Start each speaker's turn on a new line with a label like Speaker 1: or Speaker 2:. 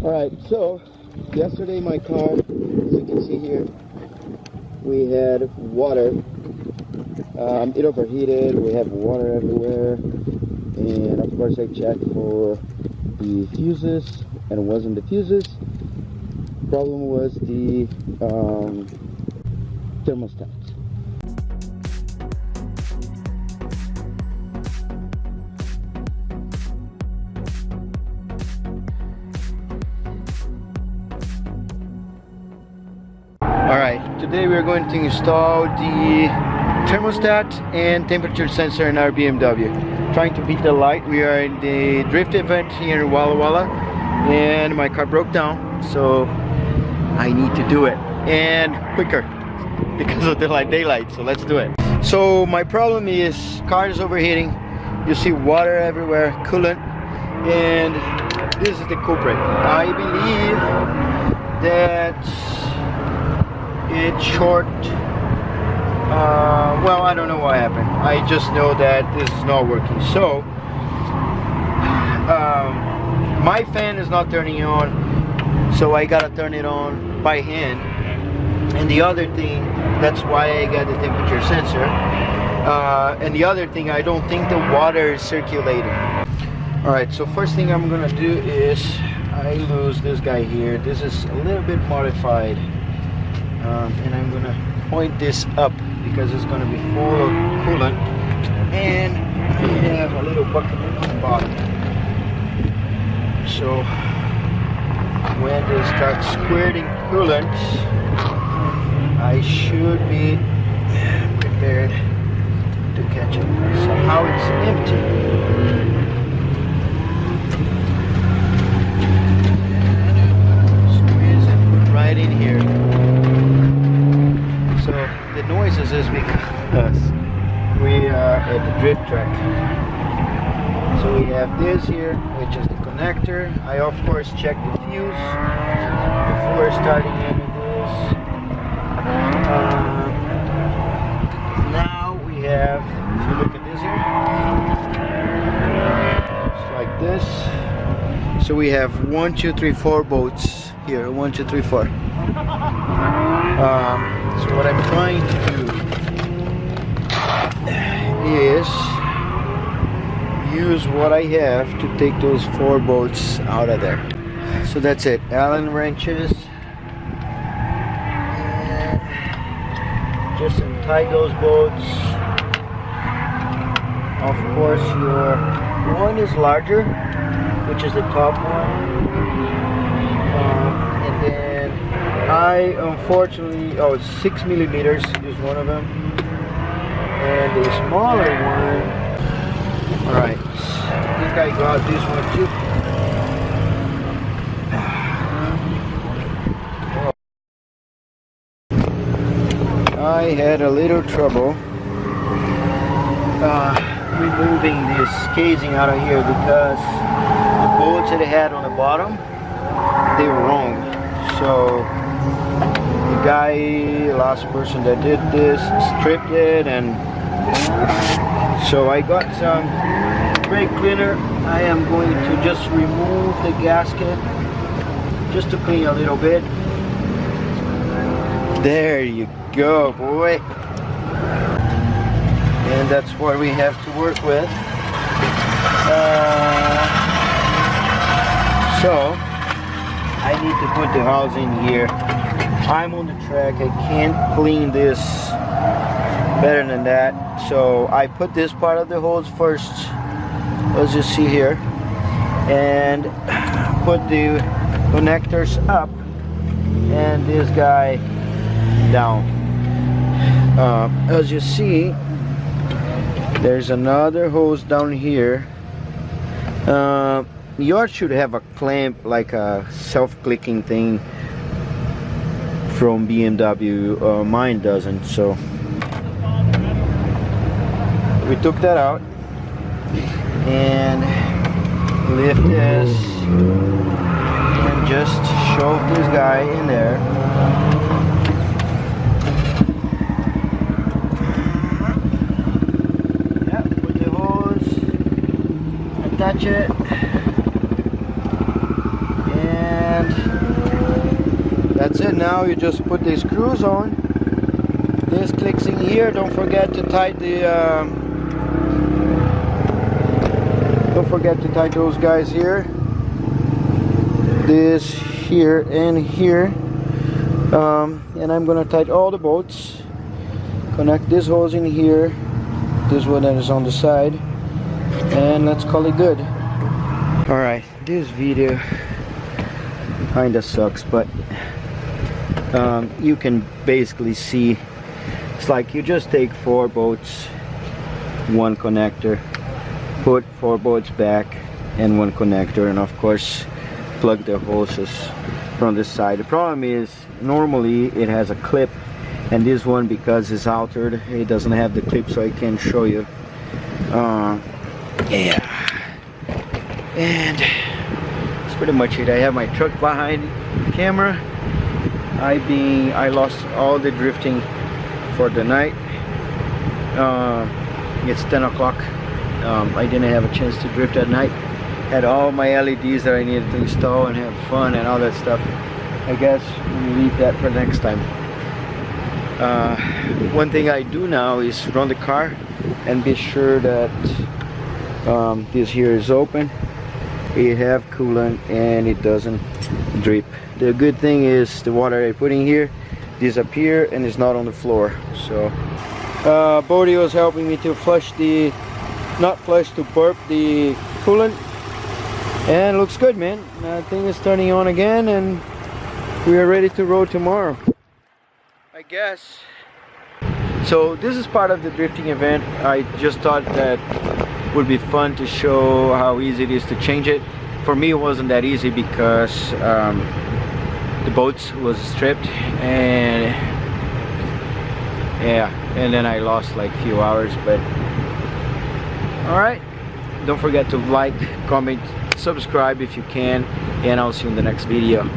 Speaker 1: Alright, so yesterday my car, as you can see here, we had water. It overheated, we have water everywhere, and of course I checked for the fuses, and it wasn't the fuses. Problem was the thermostat. Alright, today we are going to install the thermostat and temperature sensor in our BMW. Trying to beat the light. We are in the drift event here in Walla Walla, and my car broke down, so I need to do it, and quicker because of the daylight. So let's do it. So my problem is car is overheating. You see water everywhere, coolant, and this is the culprit. I believe that it's short. Well, I don't know what happened. I just know that this is not working. So my fan is not turning on, so I gotta turn it on by hand. And the other thing, that's why I got the temperature sensor. And the other thing, I don't think the water is circulating. Alright, so first thing I'm gonna do is I lose this guy here. This is a little bit modified, and I'm gonna point this up because it's going to be full of coolant, and we have a little bucket at the bottom. So when this starts squirting coolant, I should be prepared to catch it. Somehow it's empty. Squeeze it right in here. So the noises is because we are at the drift track. So we have this here, which is the connector. I of course check the fuse before starting any of this. Now we have, if you look at this here, it's like this. So we have 1, 2, 3, 4 bolts here. 1, 2, 3, 4. So what I'm trying to do is use what I have to take those 4 bolts out of there. So that's it. Allen wrenches. And just untie those bolts. Of course, your one is larger, which is the top one. And then I unfortunately, oh, 6 millimeters is one of them, and the smaller one. Alright, I think I got this one too. I had a little trouble removing this casing out of here because the bolts that it had on the bottom, they were wrong. So the guy, last person that did this, stripped it, and so I got some brake cleaner. I am going to just remove the gasket just to clean a little bit. There you go, boy. And that's what we have to work with. So I need to put the house in here. I'm on the track. I can't clean this better than that. So I put this part of the hose first, as you see here, and put the connectors up and this guy down. As you see, there's another hose down here. Yours should have a clamp, like a self-clicking thing from BMW. Mine doesn't, so we took that out and lift this and just shove this guy in there. touch it, and that's it. Now you just put the screws on. This clicks in here. Don't forget to tighten the don't forget to tighten those guys here, this here and here. And I'm gonna tighten all the bolts, connect this hose in here, this one that is on the side, and let's call it good. Alright, this video kinda sucks, but you can basically see it's like you just take 4 bolts, 1 connector, put 4 bolts back and 1 connector, and of course plug the hoses from this side. The problem is normally it has a clip, and this one, because it's altered, it doesn't have the clip, so I can't show you. Yeah, and that's pretty much it. I have my truck behind the camera. I lost all the drifting for the night. It's 10 o'clock. I didn't have a chance to drift at night. Had all my LEDs that I needed to install and have fun and all that stuff. I guess we'll leave that for next time. One thing I do now is run the car and be sure that this here is open, it have coolant, and it doesn't drip. The good thing is the water I put in here disappear and it's not on the floor. So Bodie was helping me to flush the, not flush, to burp the coolant, and it looks good, man. That thing is turning on again and we are ready to roll tomorrow, I guess. So this is part of the drifting event. I just thought that would be fun to show how easy it is to change it. For me, it wasn't that easy because the boat was stripped, and yeah, and then I lost like a few hours. But all right, don't forget to like, comment, subscribe if you can, and I'll see you in the next video.